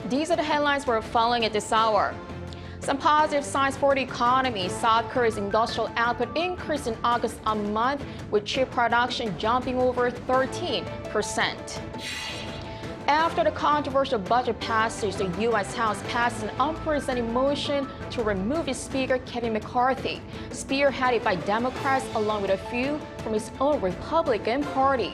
These are the headlines we're following at this hour. Some positive signs for the economy. South Korea's industrial output increased in August a month, with chip production jumping over 13%. After the controversial budget passage, the U.S. House passed an unprecedented motion to remove its Speaker Kevin McCarthy, spearheaded by Democrats along with a few from his own Republican Party.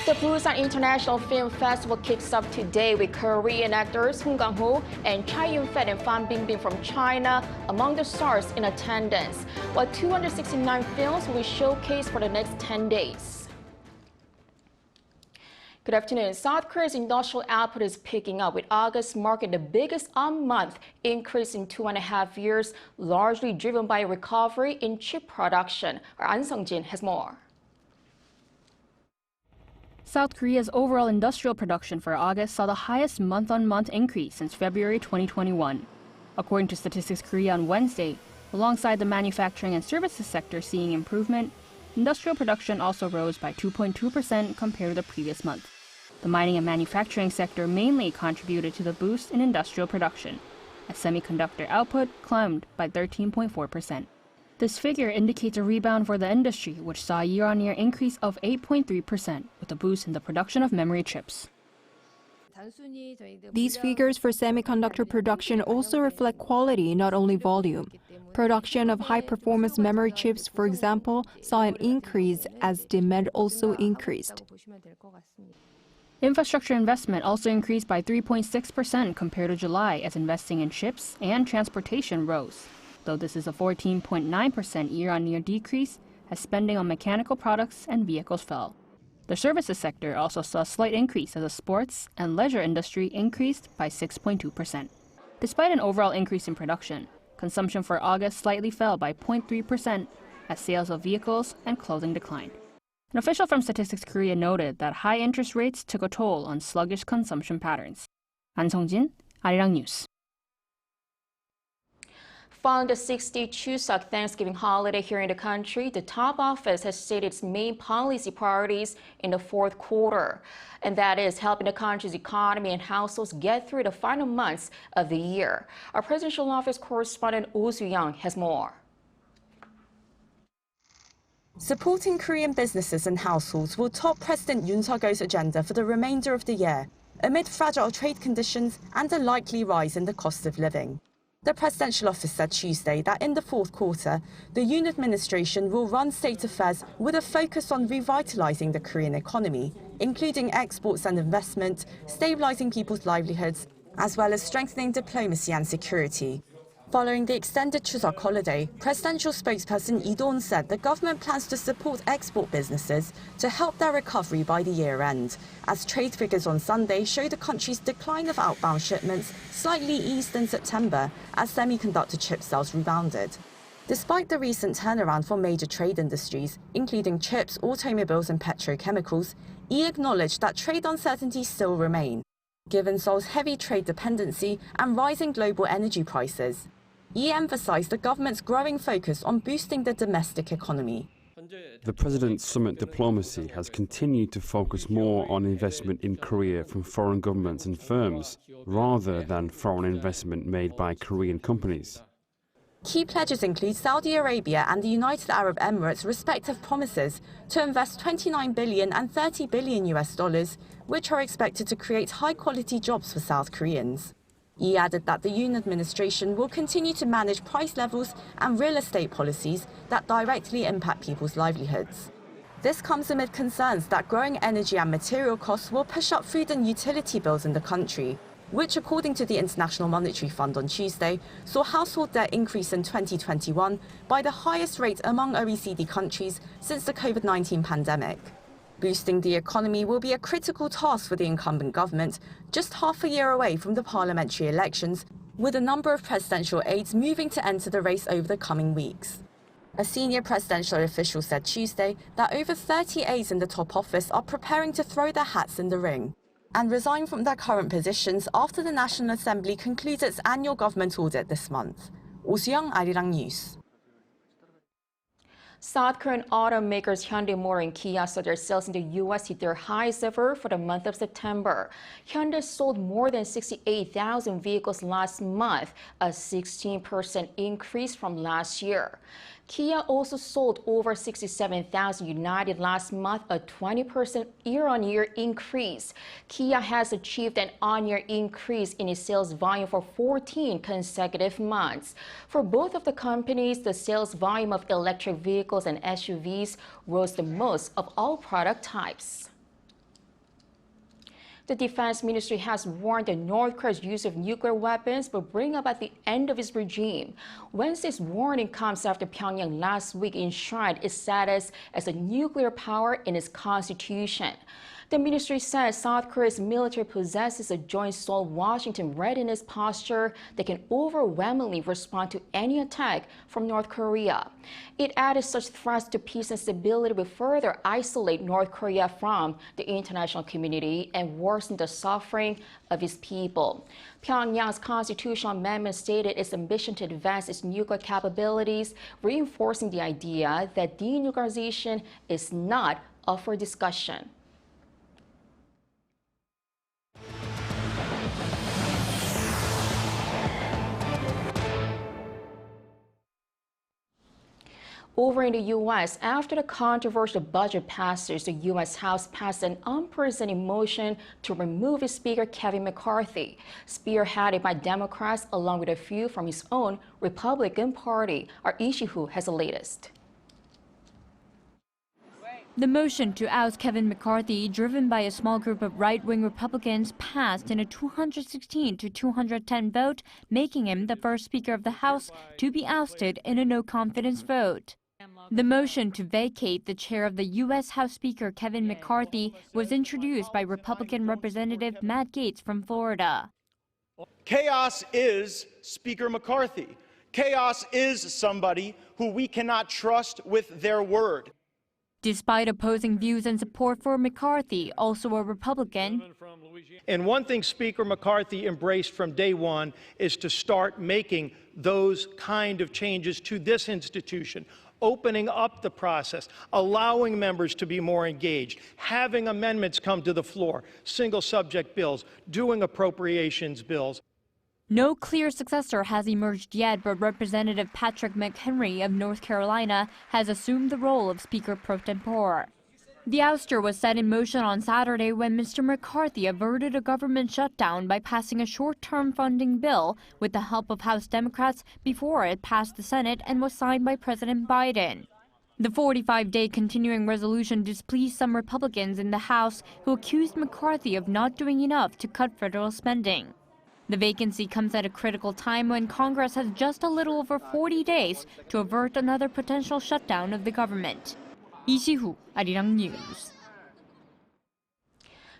The Busan International Film Festival kicks off today with Korean actors Hong Kang-ho and Chai Yun-fat and Fan Bingbing from China among the stars in attendance, while 269 films will be showcased for the next 10 days. Good afternoon. South Korea's industrial output is picking up, with August marking the biggest month increase in 2.5 years, largely driven by a recovery in chip production. Our An Sung-jin has more. South Korea's overall industrial production for August saw the highest month-on-month increase since February 2021. According to Statistics Korea on Wednesday, alongside the manufacturing and services sector seeing improvement, industrial production also rose by 2.2% compared to the previous month. The mining and manufacturing sector mainly contributed to the boost in industrial production, as semiconductor output climbed by 13.4%. This figure indicates a rebound for the industry, which saw a year-on-year increase of 8.3%, with a boost in the production of memory chips. These figures for semiconductor production also reflect quality, not only volume. Production of high-performance memory chips, for example, saw an increase as demand also increased. Infrastructure investment also increased by 3.6% compared to July, as investing in chips and transportation rose. Though this is a 14.9% year-on-year decrease, as spending on mechanical products and vehicles fell. The services sector also saw a slight increase as the sports and leisure industry increased by 6.2%. Despite an overall increase in production, consumption for August slightly fell by 0.3% as sales of vehicles and clothing declined. An official from Statistics Korea noted that high interest rates took a toll on sluggish consumption patterns. An Sung-jin, Arirang News. Following the 6-day Chuseok Thanksgiving holiday here in the country, the top office has stated its main policy priorities in the fourth quarter, and that is helping the country's economy and households get through the final months of the year. Our presidential office correspondent Oh Soo-young has more. Supporting Korean businesses and households will top President Yoon Suk-yeol's agenda for the remainder of the year, amid fragile trade conditions and a likely rise in the cost of living. The presidential office said Tuesday that in the fourth quarter, the Yoon administration will run state affairs with a focus on revitalizing the Korean economy, including exports and investment, stabilizing people's livelihoods, as well as strengthening diplomacy and security. Following the extended Chuseok holiday, presidential spokesperson Lee Do-won said the government plans to support export businesses to help their recovery by the year end, as trade figures on Sunday show the country's decline of outbound shipments slightly eased in September as semiconductor chip sales rebounded. Despite the recent turnaround for major trade industries, including chips, automobiles and petrochemicals, Lee acknowledged that trade uncertainties still remain, given Seoul's heavy trade dependency and rising global energy prices. He emphasized the government's growing focus on boosting the domestic economy. The President's summit diplomacy has continued to focus more on investment in Korea from foreign governments and firms, rather than foreign investment made by Korean companies. Key pledges include Saudi Arabia and the United Arab Emirates' respective promises to invest $29 billion and $30 billion US, which are expected to create high-quality jobs for South Koreans. He added that the Yoon administration will continue to manage price levels and real estate policies that directly impact people's livelihoods. This comes amid concerns that growing energy and material costs will push up food and utility bills in the country, which, according to the International Monetary Fund on Tuesday, saw household debt increase in 2021 by the highest rate among OECD countries since the COVID-19 pandemic. Boosting the economy will be a critical task for the incumbent government, just half a year away from the parliamentary elections, with a number of presidential aides moving to enter the race over the coming weeks. A senior presidential official said Tuesday that over 30 aides in the top office are preparing to throw their hats in the ring and resign from their current positions after the National Assembly concludes its annual government audit this month. Oh Soo-young, Arirang News. South Korean automakers Hyundai and Kia saw their sales in the U.S. hit their highest ever for the month of September. Hyundai sold more than 68,000 vehicles last month, a 16% increase from last year. Kia also sold over 67,000 units last month, a 20% year-on-year increase. Kia has achieved an on-year increase in its sales volume for 14 consecutive months. For both of the companies, the sales volume of electric vehicles and SUVs rose the most of all product types. The Defense Ministry has warned that North Korea's use of nuclear weapons will bring about the end of its regime. Wednesday's warning comes after Pyongyang last week enshrined its status as a nuclear power in its constitution. The ministry says South Korea's military possesses a joint Seoul-Washington readiness posture that can overwhelmingly respond to any attack from North Korea. It added such threats to peace and stability will further isolate North Korea from the international community and worsen the suffering of its people. Pyongyang's constitutional amendment stated its ambition to advance its nuclear capabilities, reinforcing the idea that denuclearization is not up for discussion. Over in the U.S., after the controversial budget passes, the U.S. House passed an unprecedented motion to remove its Speaker Kevin McCarthy, spearheaded by Democrats along with a few from his own Republican Party. Our Ishihu has the latest. The motion to oust Kevin McCarthy, driven by a small group of right-wing Republicans, passed in a 216 to 210 vote, making him the first Speaker of the House to be ousted in a no-confidence vote. The motion to vacate the chair of the U.S. House Speaker Kevin McCarthy was introduced by Republican Representative Matt Gaetz from Florida. Chaos is Speaker McCarthy. Chaos is somebody who we cannot trust with their word. Despite opposing views and support for McCarthy, also a Republican. And one thing Speaker McCarthy embraced from day one is to start making those kind of changes to this institution, opening up the process, allowing members to be more engaged, having amendments come to the floor, single subject bills, doing appropriations bills. No clear successor has emerged yet, but Representative Patrick McHenry of North Carolina has assumed the role of Speaker pro tempore. The ouster was set in motion on Saturday when Mr. McCarthy averted a government shutdown by passing a short-term funding bill with the help of House Democrats before it passed the Senate and was signed by President Biden. The 45-day continuing resolution displeased some Republicans in the House who accused McCarthy of not doing enough to cut federal spending. The vacancy comes at a critical time when Congress has just a little over 40 days to avert another potential shutdown of the government. Lee Si-hoo, Arirang News.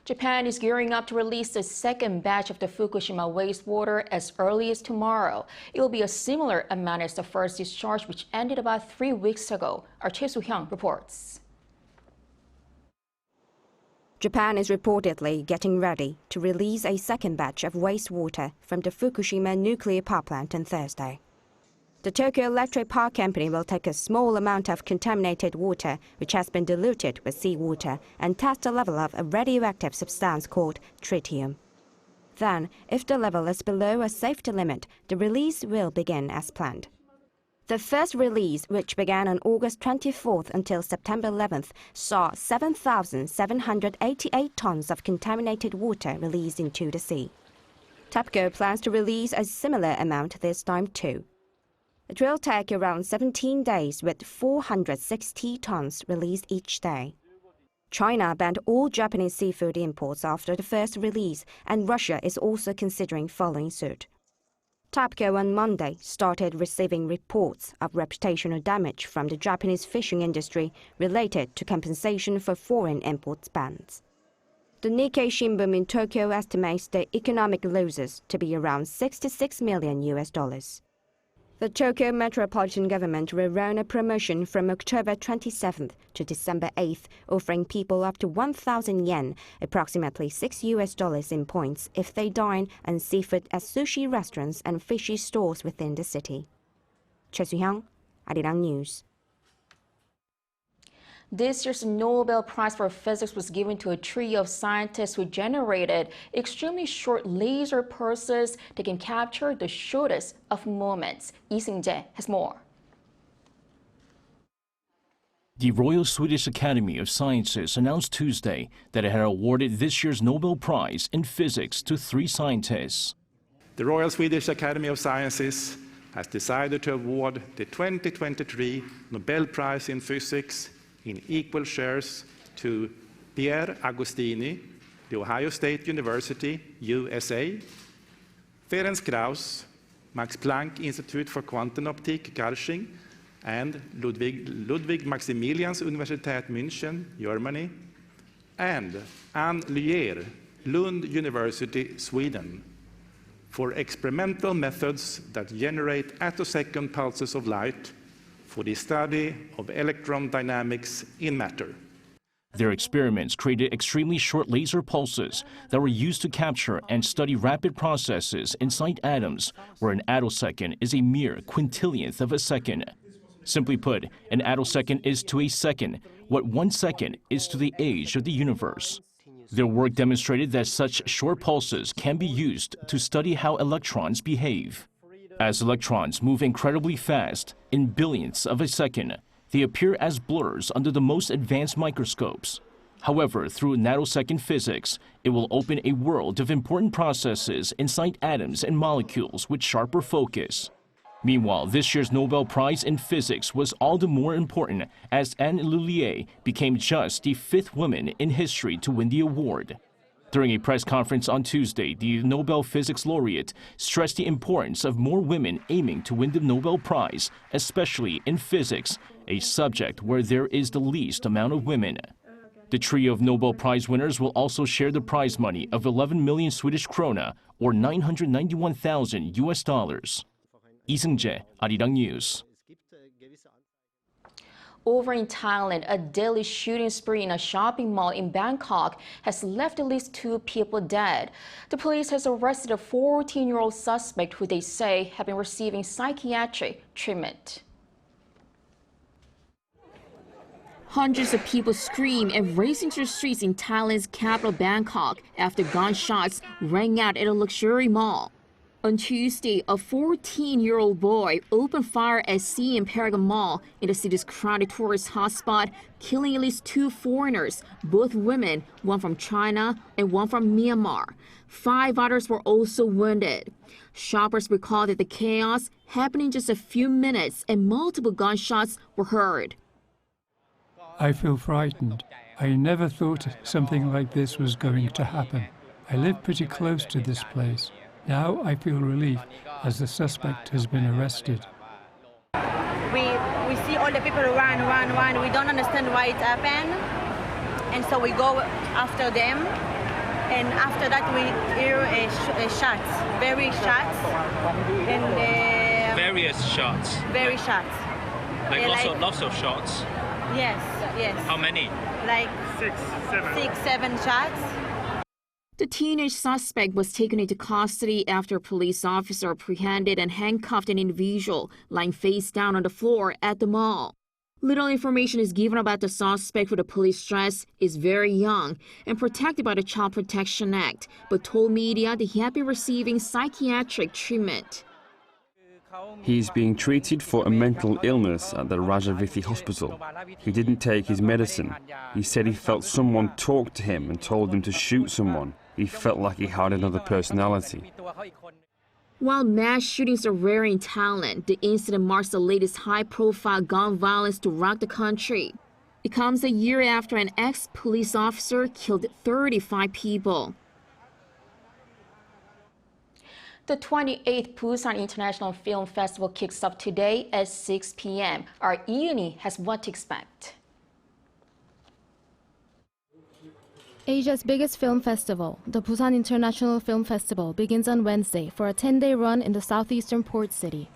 Japan is gearing up to release the second batch of the Fukushima wastewater as early as tomorrow. It will be a similar amount as the first discharge, which ended about 3 weeks ago. Our Choi Soo-hyung reports. Japan is reportedly getting ready to release a second batch of wastewater from the Fukushima nuclear power plant on Thursday. The Tokyo Electric Power Company will take a small amount of contaminated water, which has been diluted with seawater, and test the level of a radioactive substance called tritium. Then, if the level is below a safety limit, the release will begin as planned. The first release, which began on August 24th until September 11th, saw 7,788 tons of contaminated water released into the sea. TEPCO plans to release a similar amount this time too. It will take around 17 days with 460 tons released each day. China banned all Japanese seafood imports after the first release, and Russia is also considering following suit. TEPCO on Monday started receiving reports of reputational damage from the Japanese fishing industry related to compensation for foreign imports bans. The Nikkei Shimbun in Tokyo estimates the economic losses to be around $66 million. The Tokyo metropolitan government will run a promotion from October 27th to December 8th, offering people up to 1,000 yen, approximately $6 in points, if they dine on seafood at sushi restaurants and fishy stores within the city. Choi Soo-hyung, Arirang News. This year's Nobel Prize for Physics was given to a trio of scientists who generated extremely short laser pulses that can capture the shortest of moments. Lee Seung-jae has more. The Royal Swedish Academy of Sciences announced Tuesday that it had awarded this year's Nobel Prize in Physics to 3 scientists. The Royal Swedish Academy of Sciences has decided to award the 2023 Nobel Prize in Physics in equal shares to Pierre Agostini, The Ohio State University, USA, Ferenc Krauss, Max Planck Institute for Quantenoptik, Garching, and Ludwig Maximilians Universität München, Germany, and Anne Luyer, Lund University, Sweden, for experimental methods that generate attosecond pulses of light for the study of electron dynamics in matter. Their experiments created extremely short laser pulses that were used to capture and study rapid processes inside atoms, where an attosecond is a mere quintillionth of a second. Simply put, an attosecond is to a second what 1 second is to the age of the universe. Their work demonstrated that such short pulses can be used to study how electrons behave. As electrons move incredibly fast, in billionths of a second, they appear as blurs under the most advanced microscopes. However, through nanosecond physics, it will open a world of important processes inside atoms and molecules with sharper focus. Meanwhile, this year's Nobel Prize in Physics was all the more important as Anne Luyer became just the 5th woman in history to win the award. During a press conference on Tuesday, the Nobel Physics laureate stressed the importance of more women aiming to win the Nobel Prize, especially in physics, a subject where there is the least amount of women. The trio of Nobel Prize winners will also share the prize money of 11 million Swedish krona, or $991,000 US. Lee Seung-jae, Arirang News. Over in Thailand, a deadly shooting spree in a shopping mall in Bangkok has left at least 2 people dead. The police has arrested a 14-year-old suspect who they say had been receiving psychiatric treatment. Hundreds of people scream and race into the streets in Thailand's capital Bangkok after gunshots rang out at a luxury mall. On Tuesday, a 14-year-old boy opened fire at Sea and Paragon Mall in the city's crowded tourist hotspot, killing at least 2 foreigners, both women, one from China and one from Myanmar. 5 others were also wounded. Shoppers recalled that the chaos happened in just a few minutes and multiple gunshots were heard. I feel frightened. I never thought something like this was going to happen. I live pretty close to this place. Now I feel relief as the suspect has been arrested. We see all the people run. We don't understand why it happened. And so we go after them. And after that we hear shots, various shots. And, various shots? Various shots. Like lots of shots? Yes. How many? Like 6, 7 shots. The teenage suspect was taken into custody after a police officer apprehended and handcuffed an individual lying face down on the floor at the mall. Little information is given about the suspect, who the police stress is very young and protected by the Child Protection Act, but told media that he had been receiving psychiatric treatment. He's being treated for a mental illness at the Rajaviti hospital. He didn't take his medicine. He said he felt someone talk to him and told him to shoot someone. He felt like he had another personality. While mass shootings are rare in Thailand, the incident marks the latest high-profile gun violence to rock the country. It comes a year after an ex-police officer killed 35 people. The 28th Busan International Film Festival kicks off today at 6 p.m. Our Iuni has what to expect. Asia's biggest film festival, the Busan International Film Festival, begins on Wednesday for a 10-day run in the southeastern port city.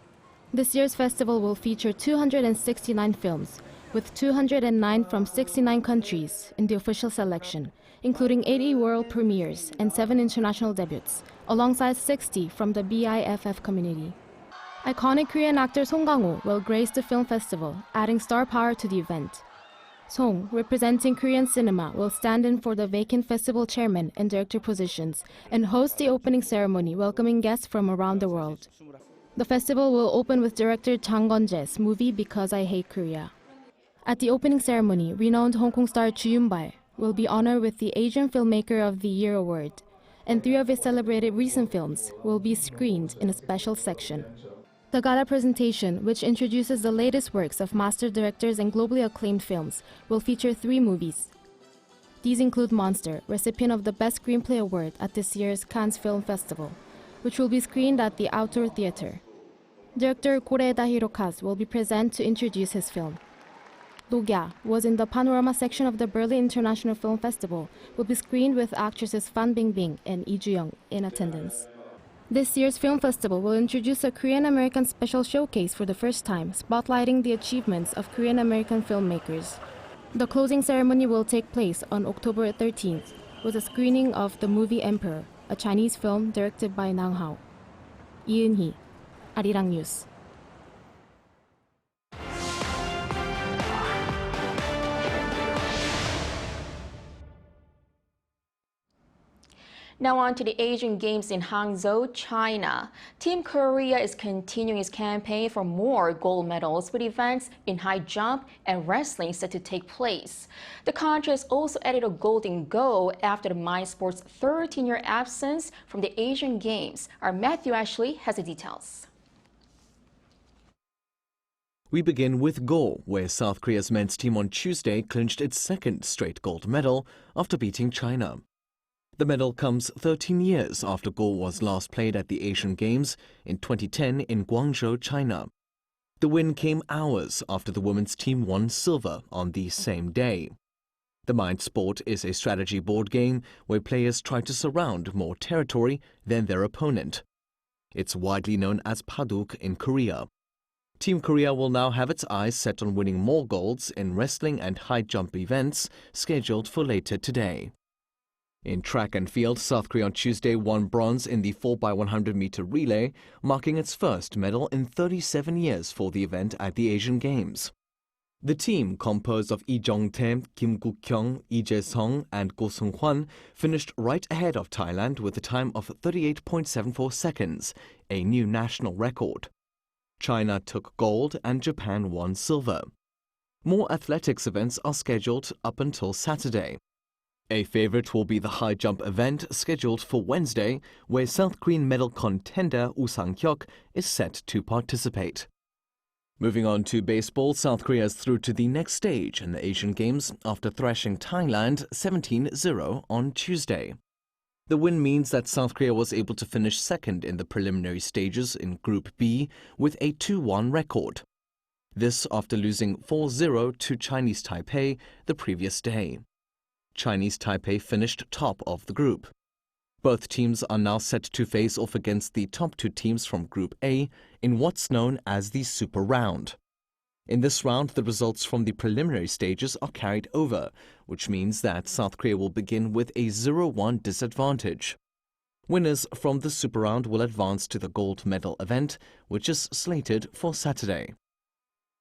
This year's festival will feature 269 films, with 209 from 69 countries in the official selection, including 80 world premieres and 7 international debuts, alongside 60 from the BIFF community. Iconic Korean actor Song Kang-ho will grace the film festival, adding star power to the event. Song, representing Korean cinema, will stand in for the vacant festival chairman and director positions and host the opening ceremony, welcoming guests from around the world. The festival will open with director Jang Gun-jae's movie Because I Hate Korea. At the opening ceremony, renowned Hong Kong star Ju Yun-bal will be honored with the Asian Filmmaker of the Year award, and 3 of his celebrated recent films will be screened in a special section. The gala presentation, which introduces the latest works of master directors and globally acclaimed films, will feature 3 movies. These include Monster, recipient of the Best Screenplay Award at this year's Cannes Film Festival, which will be screened at the Outdoor Theatre. Director Koreeda Hirokazu will be present to introduce his film. Dogya was in the panorama section of the Berlin International Film Festival, will be screened with actresses Fan Bingbing and Lee Ju-young in attendance. This year's film festival will introduce a Korean-American special showcase for the first time, spotlighting the achievements of Korean-American filmmakers. The closing ceremony will take place on October 13th, with a screening of the movie Emperor, a Chinese film directed by Nang Hao. Lee Eun-hee, Arirang News. Now on to the Asian Games in Hangzhou, China. Team Korea is continuing its campaign for more gold medals with events in high jump and wrestling set to take place. The country has also added a golden goal after the Mind Sports' 13-year absence from the Asian Games. Our Matthew Ashley has the details. We begin with Go, where South Korea's men's team on Tuesday clinched its 2nd straight gold medal after beating China. The medal comes 13 years after Go was last played at the Asian Games in 2010 in Guangzhou, China. The win came hours after the women's team won silver on the same day. The Mind Sport is a strategy board game where players try to surround more territory than their opponent. It's widely known as Paduk in Korea. Team Korea will now have its eyes set on winning more golds in wrestling and high jump events scheduled for later today. In track and field, South Korea on Tuesday won bronze in the 4x100-meter relay, marking its first medal in 37 years for the event at the Asian Games. The team, composed of Lee Jong-tae, Kim Guk-kyung, Lee Jae-sung and Go Seung-hwan, finished right ahead of Thailand with a time of 38.74 seconds, a new national record. China took gold and Japan won silver. More athletics events are scheduled up until Saturday. A favorite will be the high jump event scheduled for Wednesday, where South Korean medal contender Woo Sang-hyuk is set to participate. Moving on to baseball, South Korea is through to the next stage in the Asian Games after thrashing Thailand 17-0 on Tuesday. The win means that South Korea was able to finish 2nd in the preliminary stages in Group B with a 2-1 record. This after losing 4-0 to Chinese Taipei the previous day. Chinese Taipei finished top of the group. Both teams are now set to face off against the top 2 teams from Group A in what's known as the Super Round. In this round, the results from the preliminary stages are carried over, which means that South Korea will begin with a 0-1 disadvantage. Winners from the Super Round will advance to the gold medal event, which is slated for Saturday.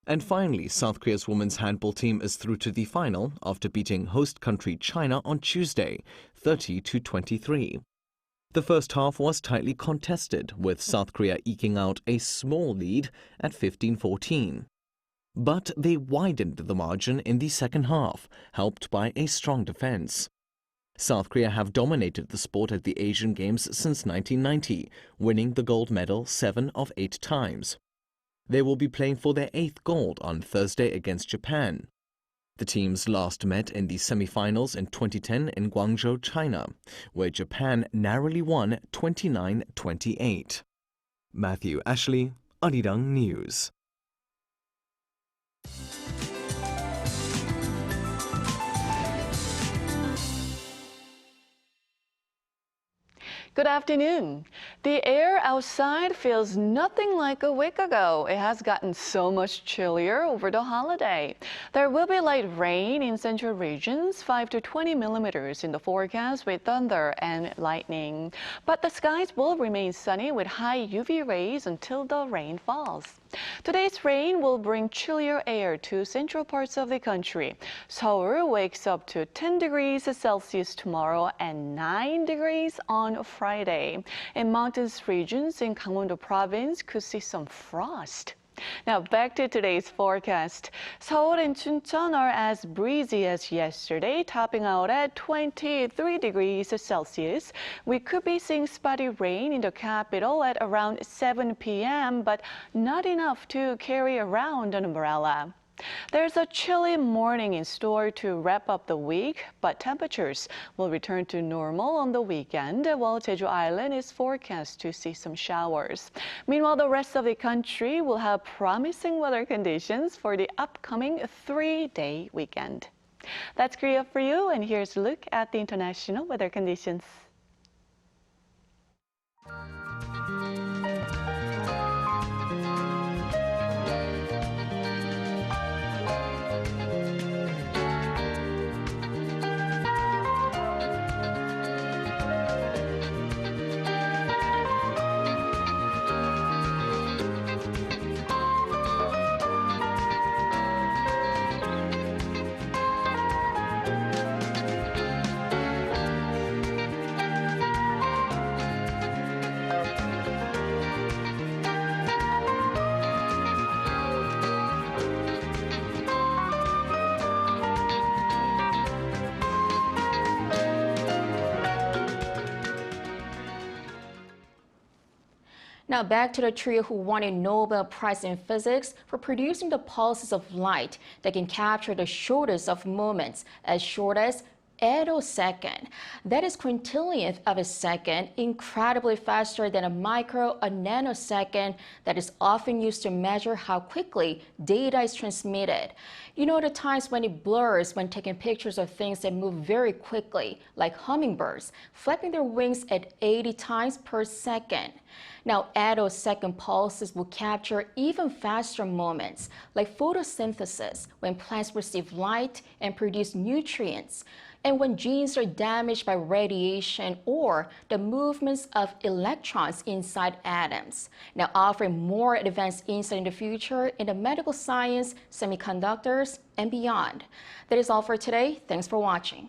And finally, South Korea's women's handball team is through to the final after beating host country China on Tuesday, 30-23. The first half was tightly contested, with South Korea eking out a small lead at 15-14. But they widened the margin in the second half, helped by a strong defense. South Korea have dominated the sport at the Asian Games since 1990, winning the gold medal 7 of 8 times. They will be playing for their 8th gold on Thursday against Japan. The teams last met in the semi-finals in 2010 in Guangzhou, China, where Japan narrowly won 29-28. Matthew Ashley, Arirang News. Good afternoon. The air outside feels nothing like a week ago. It has gotten so much chillier over the holiday. There will be light rain in central regions, 5 to 20 millimeters in the forecast with thunder and lightning. But the skies will remain sunny with high UV rays until the rain falls. Today's rain will bring chillier air to central parts of the country. Seoul wakes up to 10 degrees Celsius tomorrow and 9 degrees on Friday. In mountainous regions in Gangwon-do province could see some frost. Now back to today's forecast. Seoul and Chuncheon are as breezy as yesterday, topping out at 23 degrees Celsius. We could be seeing spotty rain in the capital at around 7 p.m., but not enough to carry around an umbrella. There's a chilly morning in store to wrap up the week, but temperatures will return to normal on the weekend, while Jeju Island is forecast to see some showers. Meanwhile, the rest of the country will have promising weather conditions for the upcoming 3-day weekend. That's Korea for you, and here's a look at the international weather conditions. Now back to the trio who won a Nobel Prize in Physics for producing the pulses of light that can capture the shortest of moments, as short as attosecond. That is quintillionth of a second, incredibly faster than a nanosecond that is often used to measure how quickly data is transmitted. You know the times when it blurs when taking pictures of things that move very quickly, like hummingbirds, flapping their wings at 80 times per second. Now, attosecond pulses will capture even faster moments, like photosynthesis, when plants receive light and produce nutrients, and when genes are damaged by radiation, or the movements of electrons inside atoms. Now, offering more advanced insight in the future in the medical science, semiconductors, and beyond. That is all for today. Thanks for watching.